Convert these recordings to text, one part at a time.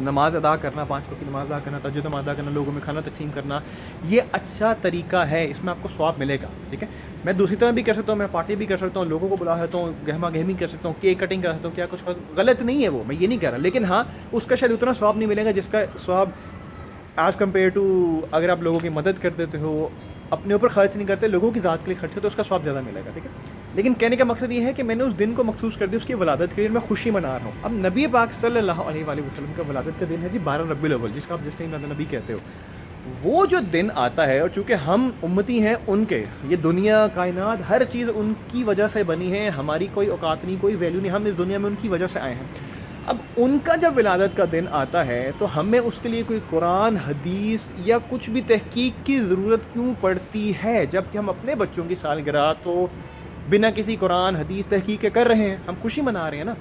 نماز ادا کرنا، 5 وقت کی نماز ادا کرنا، تہجد نماز ادا کرنا، لوگوں میں کھانا تقسیم کرنا، یہ اچھا طریقہ ہے، اس میں آپ کو ثواب ملے گا، ٹھیک ہے. میں دوسری طرح بھی کر سکتا ہوں، میں پارٹی بھی کر سکتا ہوں، لوگوں کو بلا سکتا ہوں، گہما گہمی کر سکتا ہوں، کیک کٹنگ کر سکتا ہوں، کیا کچھ غلط نہیں ہے وہ، میں یہ نہیں کہہ رہا، لیکن ہاں اس کا شاید اتنا ثواب نہیں ملے گا جس کا ثواب ایز کمپیئر ٹو اگر آپ لوگوں کی مدد کر دیتے ہو، اپنے اوپر خرچ نہیں کرتے، لوگوں کی ذات کے لیے خرچ ہے، تو اس کا ثواب زیادہ ملے گا، ٹھیک ہے. لیکن کہنے کا مقصد یہ ہے کہ میں نے اس دن کو مخصوص کر دیا، اس کی ولادت کے لیے میں خوشی منا رہا ہوں. اب نبی پاک صلی اللہ علیہ وآلہ وسلم کا ولادت کا دن ہے جی 12 ربیع الاول، جس کا آپ جشن میلاد النبی کہتے ہو. وہ جو دن آتا ہے، اور چونکہ ہم امتی ہیں ان کے، یہ دنیا کائنات ہر چیز ان کی وجہ سے بنی ہے، ہماری کوئی اوقات نہیں، کوئی ویلیو نہیں، ہم اس دنیا میں ان کی وجہ سے آئے ہیں. اب ان کا جب ولادت کا دن آتا ہے تو ہمیں اس کے لیے کوئی قرآن، حدیث یا کچھ بھی تحقیق کی ضرورت کیوں پڑتی ہے، جب کہ ہم اپنے بچوں کی سالگرہ تو بنا کسی قرآن، حدیث، تحقیق کے کر رہے ہیں، ہم خوشی منا رہے ہیں نا.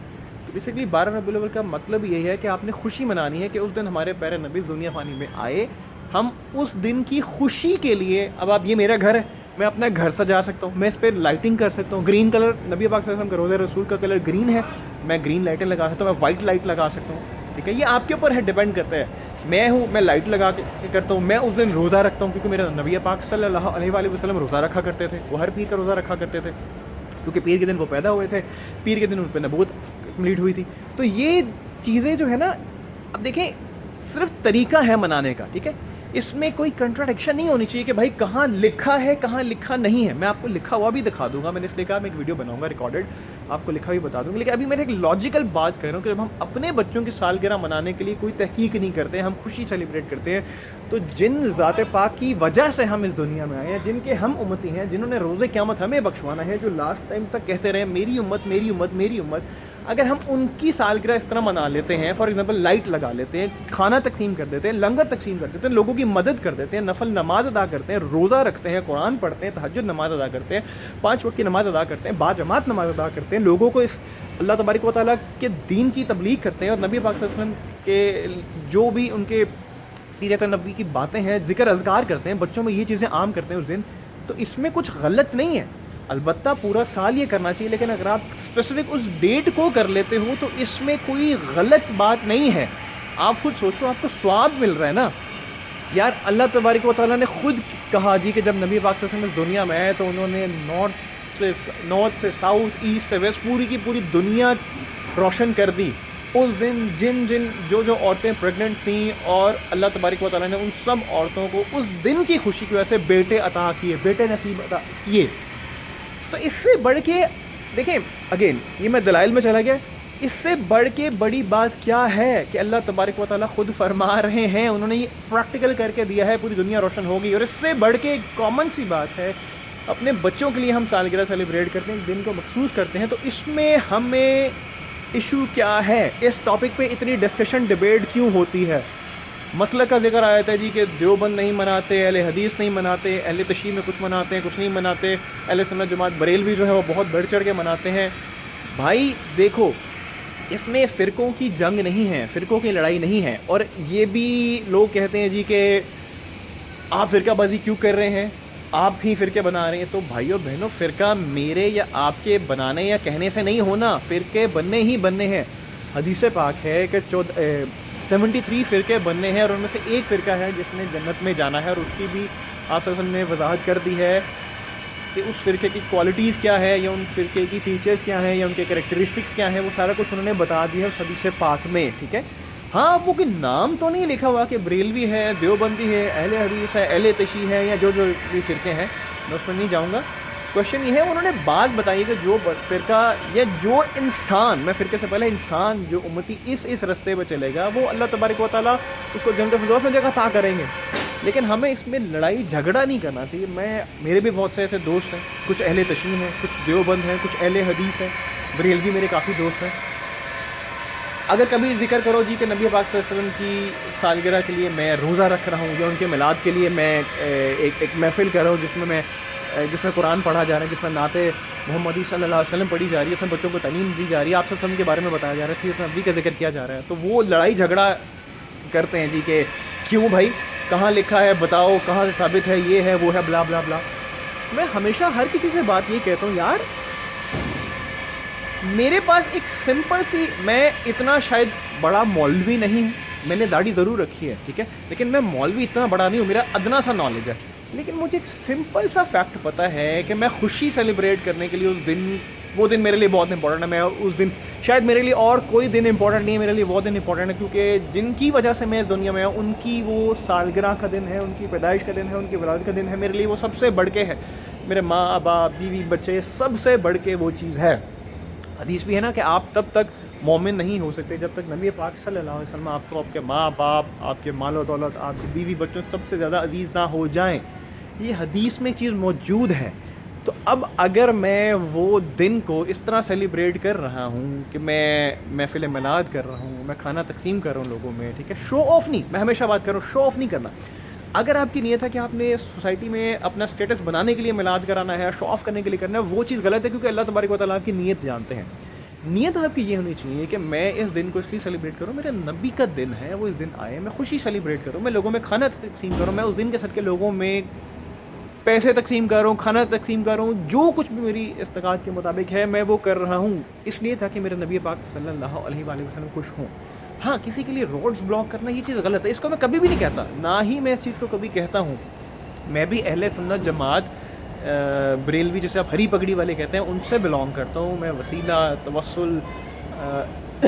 تو بیسیکلی 12 ربیع الاول کا مطلب یہی ہے کہ آپ نے خوشی منانی ہے کہ اس دن ہمارے پیارے نبی دنیا فانی میں آئے. ہم اس دن کی خوشی کے لیے، اب آپ، یہ میرا گھر ہے، میں اپنا گھر سجا سکتا ہوں، میں اس پہ لائٹنگ کر سکتا ہوں، گرین کلر، نبی پاک صلی اللہ علیہ وسلم کا روضہ رسول کا کلر گرین ہے، میں گرین لائٹیں لگا سکتا ہوں، میں وائٹ لائٹ لگا سکتا ہوں، ٹھیک ہے. یہ آپ کے اوپر ہے، ڈیپینڈ کرتا ہے. میں ہوں، میں لائٹ لگا کے کرتا ہوں. میں اس دن روزہ رکھتا ہوں کیونکہ میرے نبی پاک صلی اللہ علیہ وآلہ وسلم روزہ رکھا کرتے تھے، وہ ہر پیر کا روزہ رکھا کرتے تھے کیونکہ پیر کے دن وہ پیدا ہوئے تھے، پیر کے دن ان پہ نبوت کمپلیٹ ہوئی تھی. تو یہ چیزیں جو ہے نا، اب دیکھیں صرف طریقہ ہے منانے کا، ٹھیک ہے. اس میں کوئی کنٹراڈکشن نہیں ہونی چاہیے کہ بھائی کہاں لکھا ہے کہاں لکھا نہیں ہے. میں آپ کو لکھا ہوا بھی دکھا دوں گا، میں نے اس لیے کہا میں ایک ویڈیو بناؤں گا ریکارڈڈ، آپ کو لکھا بھی بتا دوں گا. لیکن ابھی میں ایک لاجیکل بات کر رہا ہوں کہ جب ہم اپنے بچوں کی سالگرہ منانے کے لیے کوئی تحقیق نہیں کرتے، ہم خوشی سیلیبریٹ کرتے ہیں، تو جن ذات پاک کی وجہ سے ہم اس دنیا میں آئے ہیں، جن کے ہم امتی ہیں، جنہوں نے روز قیامت ہمیں بخشوانا ہے، جو لاسٹ ٹائم تک کہتے رہے میری امت میری امت میری امت، اگر ہم ان کی سالگرہ اس طرح منا لیتے ہیں، فار ایگزامپل لائٹ لگا لیتے ہیں، کھانا تقسیم کر دیتے ہیں، لنگر تقسیم کر دیتے ہیں، لوگوں کی مدد کر دیتے ہیں، نفل نماز ادا کرتے ہیں، روزہ رکھتے ہیں، قرآن پڑھتے ہیں، تہجد نماز ادا کرتے ہیں، 5 وقت کی نماز ادا کرتے ہیں، با جماعت نماز ادا کرتے ہیں، لوگوں کو اس اللہ تبارک و تعالیٰ کے دین کی تبلیغ کرتے ہیں، اور نبی پاک صلی اللہ علیہ وسلم کے جو بھی ان کے سیرت نبوی کی باتیں ہیں، ذکر اذکار کرتے ہیں، بچوں میں یہ چیزیں عام کرتے ہیں اس دن، تو اس میں کچھ غلط نہیں ہے. البتہ پورا سال یہ کرنا چاہیے، لیکن اگر آپ اسپیسیفک اس ڈیٹ کو کر لیتے ہو تو اس میں کوئی غلط بات نہیں ہے. آپ خود سوچو، آپ کو ثواب مل رہا ہے نا یار. اللہ تبارک و تعالیٰ نے خود کہا جی کہ جب نبی پاک صلی اللہ علیہ وسلم دنیا میں آئے تو انہوں نے نارتھ سے ساؤتھ، ایسٹ سے ویسٹ، پوری کی پوری دنیا روشن کر دی. اس دن جن جو عورتیں پریگننٹ تھیں، اور اللہ تبارک و تعالیٰ نے ان سب عورتوں کو اس دن کی خوشی کی وجہ سے بیٹے عطا کیے، بیٹے نصیب عطا کیے. تو اس سے بڑھ کے دیکھیں، اگین یہ میں دلائل میں چلا گیا، اس سے بڑھ کے بڑی بات کیا ہے کہ اللہ تبارک و تعالیٰ خود فرما رہے ہیں، انہوں نے یہ پریکٹیکل کر کے دیا ہے، پوری دنیا روشن ہوگی. اور اس سے بڑھ کے ایک کامن سی بات ہے، اپنے بچوں کے لیے ہم سالگرہ سیلیبریٹ کرتے ہیں، دن کو مخصوص کرتے ہیں، تو اس میں ہمیں ایشو کیا ہے؟ اس ٹاپک پہ اتنی ڈسکشن ڈیبیٹ کیوں ہوتی ہے؟ مسئلہ کا ذکر آیا تھا جی کہ دیوبند نہیں مناتے، اہل حدیث نہیں مناتے، اہل تشیع میں کچھ مناتے ہیں، کچھ نہیں مناتے، اہل سنت جماعت بریلوی جو ہے وہ بہت بڑھ چڑھ کے مناتے ہیں. بھائی دیکھو، اس میں فرقوں کی جنگ نہیں ہے، فرقوں کی لڑائی نہیں ہے. اور یہ بھی لوگ کہتے ہیں جی کہ آپ فرقہ بازی کیوں کر رہے ہیں، آپ ہی فرقے بنا رہے ہیں. تو بھائیو بہنوں، فرقہ میرے یا آپ کے بنانے یا کہنے سے نہیں ہونا، فرقے بننے ہی بننے ہیں. حدیث پاک ہے کہ 73 فرقے بننے ہیں، اور ان میں سے ایک فرقہ ہے جس نے جنت میں جانا ہے، اور اس کی بھی آپ صلی اللہ علیہ وسلم نے وضاحت کر دی ہے کہ اس فرقے کی کوالٹیز کیا ہے، یا ان فرقے کی فیچرز کیا ہیں، یا ان کے کریکٹرسٹکس کیا ہیں، وہ سارا کچھ انہوں نے بتا دیا ہے اس حدیث پاک میں، ٹھیک ہے. ہاں، وہ کوئی نام تو نہیں لکھا ہوا کہ بریلوی ہے، دیوبندی ہے، اہل حدیث ہے، اہل تشیع ہے، یا جو بھی فرقے ہیں، میں اس میں نہیں جاؤں گا. کوشچن یہ ہے، انہوں نے بات بتائی کہ جو فرقہ یا جو انسان، میں فرقے سے پہلے انسان، جو امتی اس رستے پہ چلے گا، وہ اللہ تبارک و تعالیٰ اس کو جنت الفردوس میں جگہ عطا کریں گے. لیکن ہمیں اس میں لڑائی جھگڑا نہیں کرنا چاہیے. میرے بھی بہت سے ایسے دوست ہیں، کچھ اہل تشیع ہیں، کچھ دیوبند ہیں، کچھ اہل حدیث ہیں، بریلوی میرے کافی دوست ہیں. اگر کبھی ذکر کرو جی کہ نبی پاک صلی اللہ علیہ وسلم کی سالگرہ کے لیے میں روزہ رکھ رہا ہوں، یا ان کے میلاد کے لیے میں ایک محفل کر رہا ہوں جس میں قرآن پڑھا جا رہا ہے، جس میں نعت محمدی صلی اللہ علیہ وسلم پڑھی جا رہی ہے، اس میں بچوں کو تعلیم دی جا رہی ہے، آپ صلی اللہ علیہ وسلم کے بارے میں بتایا جا رہا ہے، سیرت نبوی کا ذکر کیا جا رہا ہے، تو وہ لڑائی جھگڑا کرتے ہیں جی کہ کیوں بھائی، کہاں لکھا ہے بتاؤ، کہاں سے ثابت ہے، یہ ہے وہ ہے، بلا بلا بلا. میں ہمیشہ ہر کسی سے بات یہ کہتا ہوں، یار میرے پاس ایک سمپل سی، میں اتنا شاید بڑا مولوی نہیں ہوں، میں نے داڑھی ضرور رکھی ہے ٹھیک ہے، لیکن میں مولوی اتنا بڑا نہیں ہوں، میرا ادنا سا نالج ہے، لیکن مجھے ایک سمپل سا فیکٹ پتہ ہے کہ میں خوشی سیلیبریٹ کرنے کے لیے اس دن، وہ دن میرے لیے بہت امپورٹنٹ ہے. میں اس دن شاید میرے لیے اور کوئی دن امپورٹنٹ نہیں ہے، میرے لیے وہ دن امپورٹنٹ ہے کیونکہ جن کی وجہ سے میں اس دنیا میں ہوں ان کی وہ سالگرہ کا دن ہے، ان کی پیدائش کا دن ہے، ان کی ولادت کا دن ہے. میرے لیے وہ سب سے بڑھ کے ہے، میرے ماں باپ بیوی بچے سب سے بڑھ کے وہ چیز ہے. حدیث بھی ہے نا کہ آپ تب تک مومن نہیں ہو سکتے جب تک نبی پاک صلی اللہ علیہ وسلم آپ کو آپ کے ماں باپ، آپ کے مال و دولت، آپ کی بیوی بچوں سب سے زیادہ عزیز نہ ہو جائیں. یہ حدیث میں چیز موجود ہے. تو اب اگر میں وہ دن کو اس طرح سیلیبریٹ کر رہا ہوں کہ میں محفل میلاد کر رہا ہوں، میں کھانا تقسیم کر رہا ہوں لوگوں میں ٹھیک ہے، شو آف نہیں، میں ہمیشہ بات کر رہا ہوں شو آف نہیں کرنا. اگر آپ کی نیت ہے کہ آپ نے سوسائٹی میں اپنا اسٹیٹس بنانے کے لیے میلاد کرانا ہے، شو آف کرنے کے لیے کرنا ہے، وہ چیز غلط ہے کیونکہ اللہ تبارک و تعالیٰ آپ کی نیت جانتے ہیں. نیت آپ کی یہ ہونی چاہیے کہ میں اس دن کو اس لیے سیلیبریٹ کروں، میرے نبی کا دن ہے، وہ اس دن آئے، میں خوشی سیلیبریٹ کروں، میں لوگوں میں کھانا تقسیم کروں، میں اس دن کے صدقے لوگوں میں پیسے تقسیم کر رہا ہوں، کھانا تقسیم کر رہا ہوں، جو کچھ بھی میری استطاعت کے مطابق ہے میں وہ کر رہا ہوں، اس لیے تاکہ میرے نبی پاک صلی اللہ علیہ وآلہ وسلم خوش ہوں. ہاں کسی کے لیے روڈز بلاک کرنا یہ چیز غلط ہے، اس کو میں کبھی بھی نہیں کہتا، نہ ہی میں اس چیز کو کبھی کہتا ہوں. میں بھی اہل سنت جماعت بریلوی جسے آپ ہری پگڑی والے کہتے ہیں ان سے بلانگ کرتا ہوں. میں وسیلہ، توسل،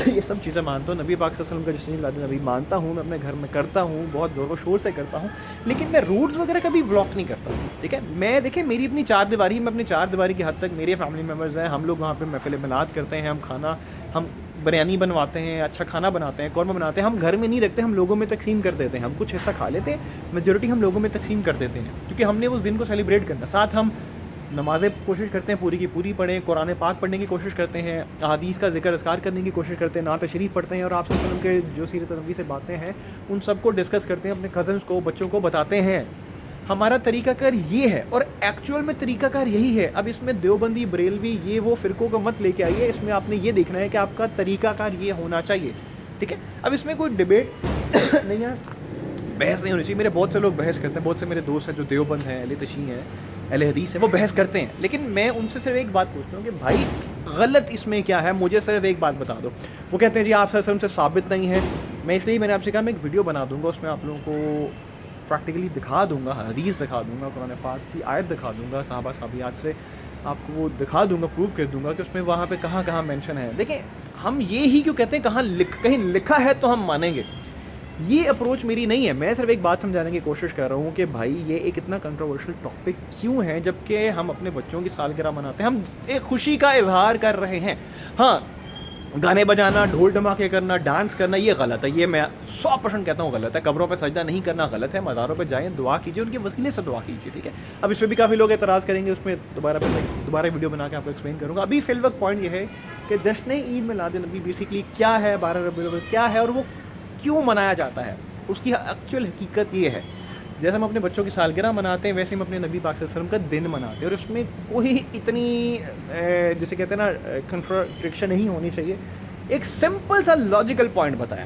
یہ سب چیزیں مانتا ہوں. نبی پاک صلی اللہ علیہ وسلم کا جشن میلاد النبی مانتا ہوں، میں اپنے گھر میں کرتا ہوں، بہت زور و شور سے کرتا ہوں، لیکن میں روٹس وغیرہ کبھی بلاک نہیں کرتا ٹھیک ہے. میں دیکھیں میری اپنی چار دیواری، میں اپنی چار دیواری کی حد تک میرے فیملی ممبرز ہیں، ہم لوگ وہاں پہ محفل میلاد کرتے ہیں، ہم بریانی بنواتے ہیں، اچھا کھانا بناتے ہیں، قورمہ بناتے ہیں، ہم گھر میں نہیں رکھتے، ہم لوگوں میں تقسیم کر دیتے ہیں، ہم کچھ حصہ کھا لیتے ہیں، میجورٹی ہم لوگوں میں تقسیم کر دیتے ہیں کیونکہ ہم نے اس دن کو سیلیبریٹ کرنا. ساتھ ہم نمازیں کوشش کرتے ہیں پوری کی پوری پڑھیں، قرآن پاک پڑھنے کی کوشش کرتے ہیں، احادیث کا ذکر اذکار کرنے کی کوشش کرتے ہیں، نعت شریف پڑھتے ہیں، اور آپ صلی اللہ علیہ وسلم کے جو سیرت نبوی سے باتیں ہیں ان سب کو ڈسکس کرتے ہیں، اپنے کزنس کو، بچوں کو بتاتے ہیں. ہمارا طریقہ کار یہ ہے اور ایکچوئل میں طریقہ کار یہی ہے. اب اس میں دیوبندی، بریلوی، یہ وہ فرقوں کو مت لے کے آئیے، اس میں آپ نے یہ دیکھنا ہے کہ آپ کا طریقہ کار یہ ہونا چاہیے ٹھیک ہے. اب اس میں کوئی ڈبیٹ نہیں ہے، بحث نہیں ہونی چاہیے. میرے بہت سے لوگ بحث کرتے ہیں، بہت سے میرے دوست ہیں جو دیوبند ہیں، اہل تشیع ہیں، اہل حدیث ہیں، وہ بحث کرتے ہیں، لیکن میں ان سے صرف ایک بات پوچھتا ہوں کہ بھائی غلط اس میں کیا ہے، مجھے صرف ایک بات بتا دو. وہ کہتے ہیں جی آپ صلی اللہ علیہ وسلم سے ثابت نہیں ہے. میں اس لیے میں نے آپ سے کہا میں ایک ویڈیو بنا دوں گا، اس میں آپ لوگوں کو پریکٹیکلی دکھا دوں گا، حدیث دکھا دوں گا، قرآن پاک کی آیت دکھا دوں گا، صحابہ صحابیات سے آپ کو وہ دکھا دوں گا، پروف کر دوں گا کہ اس میں وہاں پہ کہاں کہاں مینشن ہے. دیکھیں ہم یہ ہی کیوں کہتے ہیں کہیں لکھا ہے تو ہم مانیں گے، یہ اپروچ میری نہیں ہے. میں صرف ایک بات سمجھانے کی کوشش کر رہا ہوں کہ بھائی یہ ایک اتنا کنٹروورشل ٹاپک کیوں ہے جب کہ ہم اپنے بچوں کی سالگرہ مناتے ہیں، ہم ایک خوشی کا اظہار کر رہے ہیں. ہاں گانے بجانا، ڈھول ڈھماکے کرنا، ڈانس کرنا یہ غلط ہے، یہ میں 100% کہتا ہوں غلط ہے. قبروں پہ سجدہ نہیں کرنا غلط ہے، مزاروں پہ جائیں، دعا کیجیے، ان کے وسیلے سے دعا کیجیے ٹھیک ہے. اب اس پہ بھی کافی لوگ اعتراض کریں گے، اس میں دوبارہ ویڈیو بنا کے آپ کو ایکسپلین کروں گا. ابھی فی الوقت پوائنٹ یہ ہے کہ جشن عید میلاد النبی بیسکلی کیا ہے، 12 ربیع الاول کیا ہے اور وہ کیوں منایا جاتا ہے، اس کی ایکچوئل حقیقت یہ ہے. جیسے ہم اپنے بچوں کی سالگرہ مناتے ہیں ویسے ہم اپنے نبی پاک صلی اللہ علیہ وسلم کا دن مناتے ہیں، اور اس میں کوئی اتنی جسے کہتے ہیں نا کنٹراڈکشن نہیں ہونی چاہیے. ایک سمپل سا لاجیکل پوائنٹ بتایا،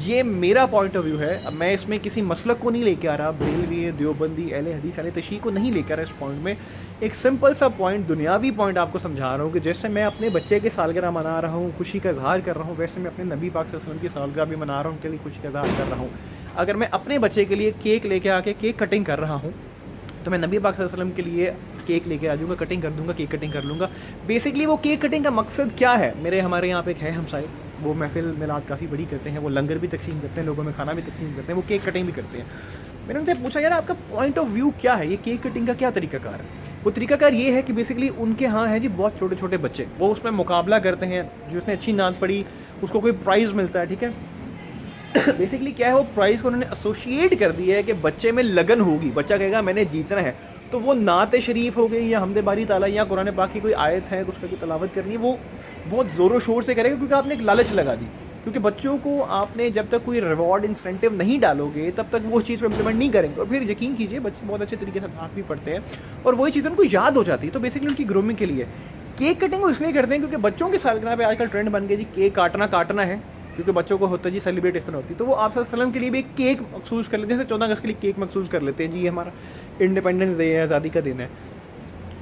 یہ میرا پوائنٹ آف ویو ہے. اب میں اس میں کسی مسلک کو نہیں لے کے آ رہا، بریلوی، دیوبندی، اہل حدیث، اہل تشیع کو نہیں لے کے آ رہا. اس پوائنٹ میں ایک سمپل سا پوائنٹ، دنیاوی پوائنٹ آپ کو سمجھا رہا ہوں کہ جیسے میں اپنے بچے کی سالگرہ منا رہا ہوں، خوشی کا اظہار کر رہا ہوں، ویسے میں اپنے نبی پاک صلی اللہ علیہ وسلم کی سالگرہ بھی منا رہا ہوں، ان کے لیے خوشی کا اظہار کر رہا ہوں. اگر میں اپنے بچے کے لیے کیک لے کے آ کے کیک کٹنگ کر رہا ہوں تو میں نبی پاک صلی اللہ علیہ وسلم کے لیے کیک لے کے آ جاؤں گا، کٹنگ کر دوں گا، کیک کٹنگ کر لوں گا. بیسکلی وہ کیک کٹنگ کا مقصد کیا ہے؟ ہمارے یہاں پہ ایک ہے ہمسائے، وہ محفل میلاد کافی بڑی کرتے ہیں، وہ لنگر بھی تقسیم کرتے ہیں، لوگوں میں کھانا بھی تقسیم کرتے ہیں، وہ کیک کٹنگ بھی کرتے ہیں. میں نے ان سے پوچھا یار آپ کا پوائنٹ آف ویو کیا ہے، یہ کیک کٹنگ کا کیا طریقہ کار ہے؟ وہ طریقہ کار یہ ہے کہ بیسکلی ان کے ہاں ہے جی بہت چھوٹے چھوٹے بچے، وہ اس میں مقابلہ کرتے ہیں، جس نے اچھی نعت پڑھی اس کو کوئی پرائز ملتا ہے ٹھیک ہے. بیسکلی کیا ہے، وہ پرائز کو انہوں نے ایسوشیٹ کر دیا ہے کہ بچے میں لگن ہوگی، بچہ کہے گا میں نے جیتنا ہے، تو وہ نعت شریف ہو گئی یا حمد باری تعالیٰ یا قرآن پاک کی کوئی آیت ہے اس کا کوئی تلاوت کرنی ہے، وہ بہت زور و شور سے کرے گا کیونکہ آپ نے ایک لالچ لگا دی. کیونکہ بچوں کو آپ نے جب تک کوئی ریوارڈ انسینٹیو نہیں ڈالو گے تب تک وہ چیز کو امپلیمنٹ نہیں کریں گے. اور پھر یقین کیجیے بچے بہت اچھے طریقے سے نعت بھی پڑھتے ہیں اور وہی چیز ان کو یاد ہو جاتی ہے. تو بیسکلی ان کی گرومنگ کے لیے کیک کٹنگ وہ اس لیے کرتے ہیں کیونکہ بچوں کی سالگرہ پہ آج کل ٹرینڈ بن گیا جی کیک کاٹنا ہے، کیونکہ بچوں کو ہوتا ہے جی سیلیبریٹ اس طرح ہوتی ہے. تو وہ آپ صلی اللہ علیہ وسلم کے لیے بھی ایک کیک مخصوص کر لیتے ہیں، جیسے 14 اگست کے لیے کیک مخصوص کر لیتے ہیں جی ہمارا انڈیپینڈنس ڈے ہے، آزادی کا دن ہے.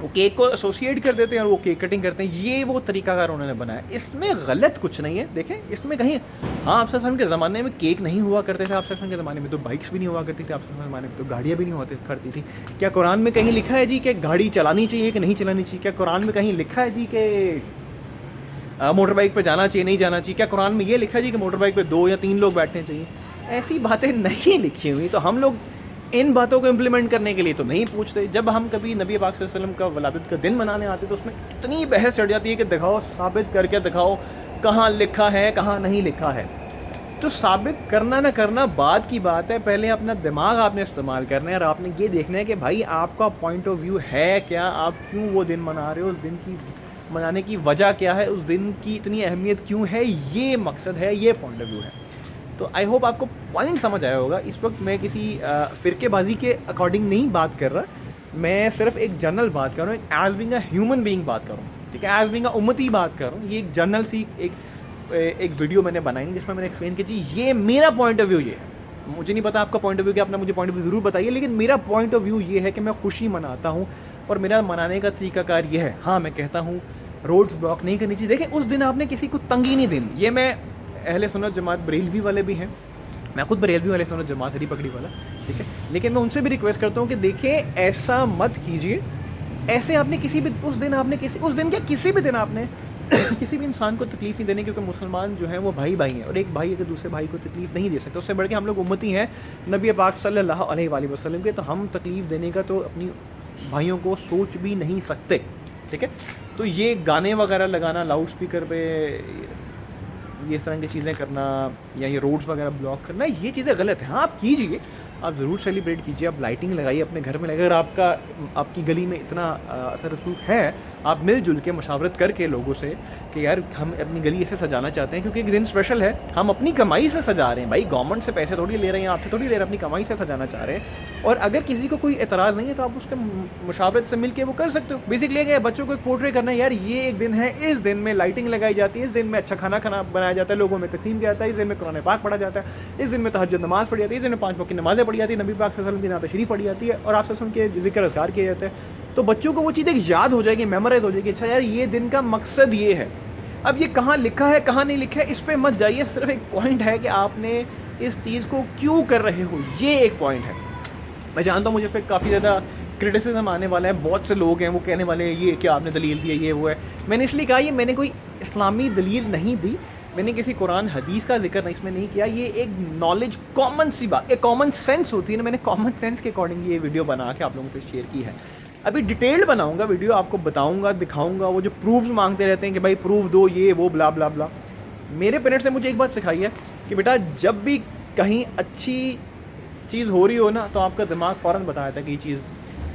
وہ کیک کو ایسوسیٹ کر دیتے ہیں اور وہ کیک کٹنگ کرتے ہیں. یہ وہ طریقہ کار انہوں نے بنایا. اس میں غلط کچھ نہیں ہے. دیکھیں اس میں کہیں ہاں آپ وسلم کے زمانے میں کیک نہیں ہوا کرتے تھے, آپ وسلم کے زمانے میں تو بائکس بھی نہیں ہوا کرتی تھی, آپ وسلم کے زمانے میں تو گاڑیاں بھی نہیں ہوا کرتی تھی. کیا قرآن میں کہیں لکھا ہے جی کہ گاڑی چلانی چاہیے کہ نہیں چلانی چاہیے؟ کیا قرآن میں کہیں لکھا ہے جی کہ موٹر بائک پہ جانا چاہیے نہیں جانا چاہیے؟ کیا قرآن میں یہ لکھا ہے جی کہ موٹر بائک پہ 2 یا 3 لوگ بیٹھنے چاہیے؟ ایسی باتیں نہیں لکھی ہوئی. تو ہم لوگ ان باتوں کو امپلیمنٹ کرنے کے لیے تو نہیں پوچھتے. جب ہم کبھی نبی پاک صلی اللہ علیہ وسلم کا ولادت کا دن منانے آتے تو اس میں اتنی بحث چڑھ جاتی ہے کہ دکھاؤ, ثابت کر کے دکھاؤ کہاں لکھا ہے کہاں نہیں لکھا ہے. تو ثابت کرنا نہ کرنا بعد کی بات ہے, پہلے اپنا دماغ آپ نے استعمال کرنا ہے اور آپ نے یہ دیکھنا ہے کہ بھائی آپ کا پوائنٹ آف ویو ہے کیا, آپ کیوں وہ دن منا رہے ہو, اس دن کی منانے کی وجہ کیا ہے, اس دن کی اتنی اہمیت کیوں ہے, یہ مقصد ہے, یہ پوائنٹ آف ویو ہے. تو آئی ہوپ آپ کو پوائنٹ سمجھ آیا ہوگا. اس وقت میں کسی فرقے بازی کے اکارڈنگ نہیں بات کر رہا, میں صرف ایک جنرل بات کر رہا ہوں, as being a human being بات کر رہا ہوں, ٹھیک ہے, ایز بینگ اے امتی بات کر رہا ہوں. یہ ایک جنرل سی ایک ویڈیو میں نے بنائی جس میں نے ایکسپلین کی جی یہ میرا پوائنٹ آف ویو یہ ہے. مجھے نہیں پتا آپ کا پوائنٹ آف ویو کیا, اپنا مجھے پوائنٹ آف ویو ضرور بتائیے, لیکن میرا پوائنٹ آف ویو یہ ہے کہ میں خوشی مناتا ہوں اور میرا منانے کا طریقہ کار یہ ہے. ہاں میں کہتا ہوں روڈز بلاک نہیں کرنی چاہیے. دیکھیں اس دن آپ نے کسی کو تنگی نہیں دینی. یہ میں اہل سنت جماعت بریلوی والے بھی ہیں, میں خود بریلوی والے سنت جماعت ہری پگڑی والا, ٹھیک ہے, لیکن میں ان سے بھی ریکویسٹ کرتا ہوں کہ دیکھیں ایسا مت کیجیے. ایسے آپ نے کسی بھی اس دن آپ نے اس دن کیا کسی بھی دن آپ نے کسی بھی انسان کو تکلیف نہیں دینی, کیونکہ مسلمان جو ہیں وہ بھائی ہیں اور ایک بھائی اگر دوسرے بھائی کو تکلیف نہیں دے سکتا. اس سے بڑھ کے ہم لوگ امتی ہیں نبی پاک صلی اللہ علیہ وآلہ وسلم کے, تو ہم تکلیف دینے کا تو اپنی بھائیوں کو سوچ بھی نہیں سکتے, ٹھیک ہے. تو یہ گانے وغیرہ لگانا لاؤڈ اسپیکر پہ, یہ اس طرح کی چیزیں کرنا یا یہ روڈز وغیرہ بلاک کرنا, یہ چیزیں غلط ہیں. ہاں آپ کیجیے, آپ ضرور سیلیبریٹ کیجیے, آپ لائٹنگ لگائیے اپنے گھر میں لگے. اگر آپ کی گلی میں اتنا اثر رسوخ ہے, آپ مل جل کے مشاورت کر کے لوگوں سے کہ یار ہم اپنی گلی ایسے سجانا چاہتے ہیں کیونکہ ایک دن اسپیشل ہے, ہم اپنی کمائی سے سجا رہے ہیں بھائی, گورنمنٹ سے پیسے تھوڑی لے رہے ہیں, آپ سے تھوڑی لے رہے ہیں, اپنی کمائی سے سجانا چاہ رہے ہیں. اور اگر کسی کو کوئی اعتراض نہیں ہے تو آپ اس کے مشاورت سے مل کے وہ کر سکتے ہو. بیسکلی کہ بچوں کو ایک پورٹری کرنا ہے, یار یہ ایک دن ہے, اس دن میں لائٹنگ لگائی جاتی ہے, اس دن میں اچھا کھانا بنایا جاتا ہے, لوگوں میں تقسیم کیا جاتا ہے, اس دن میں قرآن پاک پڑھا جاتا ہے, اس دن میں تہجد نماز پڑھی جاتی ہے, اس دن میں 5 وقت کی نمازیں پڑھی جاتی ہیں, نبی پاک صلی اللہ علیہ وسلم کی نعت شریف پڑھی جاتی ہے اور آپ صلی اللہ علیہ وسلم کے ذکر اذکار کیے جاتے ہیں. تو بچوں کو وہ چیز ایک یاد ہو جائے گی, میمورائز ہو جائے گی, اچھا یار یہ دن کا مقصد یہ ہے. اب یہ کہاں لکھا ہے کہاں نہیں لکھا ہے اس پہ مت جائیے, صرف ایک پوائنٹ ہے کہ آپ نے اس چیز کو کیوں کر رہے ہو, یہ ایک پوائنٹ ہے. میں جانتا ہوں مجھے اس پہ کافی زیادہ کرٹیسزم آنے والا ہے, بہت سے لوگ ہیں وہ کہنے والے ہیں یہ کیا آپ نے دلیل دی ہے, یہ وہ ہے. میں نے اس لیے کہا یہ میں نے کوئی اسلامی دلیل نہیں دی, میں نے کسی قرآن حدیث کا ذکر اس میں نہیں کیا, یہ ایک نالج کامن سی بات, ایک کامن سینس ہوتی ہے نا, میں نے کامن سینس کے اکارڈنگ یہ ویڈیو بنا کے آپ لوگوں سے شیئر کی ہے. ابھی ڈیٹیلڈ بناؤں گا ویڈیو, آپ کو بتاؤں گا, دکھاؤں گا. وہ جو پروفز مانگتے رہتے ہیں کہ بھائی پروف دو, یہ وہ بلا بلا بلا, میرے پیرنٹس نے مجھے ایک بات سکھائی ہے کہ بیٹا جب بھی کہیں اچھی چیز ہو رہی ہو نا تو آپ کا دماغ فوراً بتایا تھا کہ یہ چیز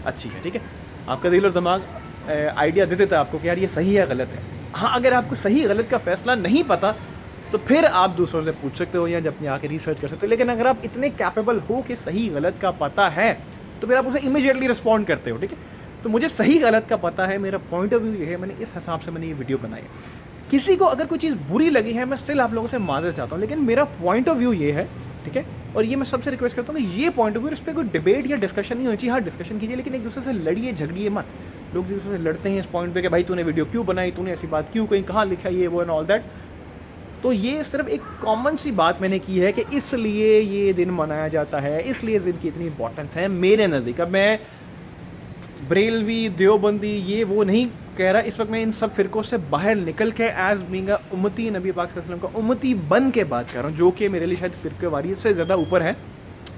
اچھی ہے, ٹھیک ہے. آپ کا دل اور دماغ آئیڈیا دے دیتا ہے آپ کو کہ یار یہ صحیح ہے غلط ہے. ہاں اگر آپ کو صحیح غلط کا فیصلہ نہیں پتہ تو پھر آپ دوسروں سے پوچھ سکتے ہو یا جب اپنے آ کے ریسرچ کر سکتے ہو, لیکن اگر آپ اتنے کیپیبل ہو کہ صحیح غلط کا پتہ ہے تو پھر آپ اسے امیجیٹلی رسپونڈ کرتے ہو, ٹھیک ہے. تو مجھے صحیح غلط کا پتہ ہے, میرا پوائنٹ آف ویو یہ ہے, میں نے اس حساب سے میں نے یہ ویڈیو بنائی ہے. کسی کو اگر کوئی چیز بری لگی ہے میں اسٹل آپ لوگوں سے معذرت چاہتا ہوں, لیکن میرا پوائنٹ آف ویو یہ ہے, ٹھیک ہے. اور یہ میں سب سے ریکویسٹ کرتا ہوں کہ یہ پوائنٹ آف ویو, اس پہ کوئی ڈیبیٹ یا ڈسکشن نہیں ہونی چاہیے. ہاں ڈسکشن کیجیے لیکن ایک دوسرے سے لڑیے جھگڑیے مت. لوگ ایک دوسرے سے لڑتے ہیں اس پوائنٹ پہ کہ بھائی تو نے ویڈیو کیوں بنائی, تو نے ایسی بات کیوں کہیں, کہاں لکھا یہ وہ اینڈ آل دیٹ. تو یہ صرف ایک کامن سی بات میں نے کی ہے کہ اس لیے یہ دن منایا جاتا ہے, اس لیے اس دن کی اتنی امپورٹنس ہے میرے نزدیک. اب میں بریلوی دیوبندی یہ وہ نہیں کہہ رہا, اس وقت میں ان سب فرقوں سے باہر نکل کے ایز بینگ اے امتی نبی پاک صلی اللہ علیہ وسلم کا امتی بن کے بات کر رہا ہوں, جو کہ میرے لیے شاید فرقہ واریت سے زیادہ اوپر ہے.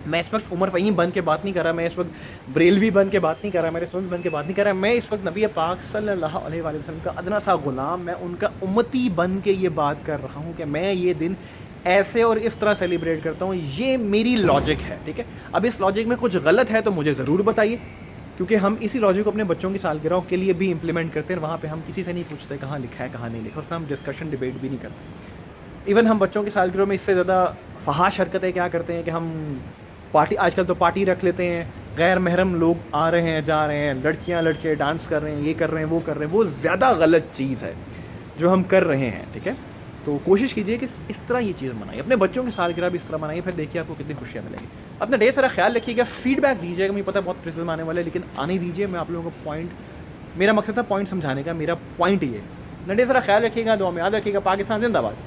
میں اس وقت عمر فہیم بن کے بات نہیں کر رہا, میں اس وقت بریلوی بن کے بات نہیں کر رہا, میرے سنت بن کے بات نہیں کر رہا, میں اس وقت نبی پاک صلی اللہ علیہ وآلہ وسلم کا ادنا سا غلام, میں ان کا امتی بن کے یہ بات کر رہا ہوں کہ میں یہ دن ایسے اور اس طرح سیلیبریٹ کرتا ہوں. یہ میری لاجک ہے, ٹھیک ہے. اب اس لاجک میں کچھ غلط ہے تو مجھے ضرور بتائیے, کیونکہ ہم اسی لاجک کو اپنے بچوں کی سالگرہوں کے لیے بھی امپلیمنٹ کرتے ہیں. وہاں پہ ہم کسی سے نہیں پوچھتے کہاں لکھا ہے کہاں نہیں لکھا, اس میں ہم ڈسکشن ڈیبیٹ بھی نہیں کرتے. ایون ہم بچوں کی سالگرہوں میں اس سے زیادہ فحاش حرکتیں کیا کرتے ہیں کہ ہم پارٹی, آج کل تو پارٹی رکھ لیتے ہیں, غیر محرم لوگ آ رہے ہیں جا رہے ہیں, لڑکیاں لڑکے ڈانس کر رہے ہیں, یہ کر رہے ہیں وہ کر رہے ہیں. وہ زیادہ غلط چیز ہے جو ہم کر رہے ہیں, ٹھیک ہے. تو کوشش کیجیے کہ اس طرح یہ چیز منائیے, اپنے بچوں کی سالگرہ بھی اس طرح منائیے, پھر دیکھیے آپ کو کتنی خوشیاں ملیں گی. اپنا ڈھیر سارا خیال رکھیے گا, فیڈ بیک دیجیے گا, مجھے پتہ ہے بہت کرٹیسزم آنے والے لیکن آنے دیجیے, میں آپ لوگوں کو پوائنٹ میرا مقصد تھا پوائنٹ سمجھانے کا، میرا پوائنٹ یہ ہے. نڈے ذرا خیال رکھیے گا، دعا میں یاد رکھیے گا. پاکستان زندہ باد.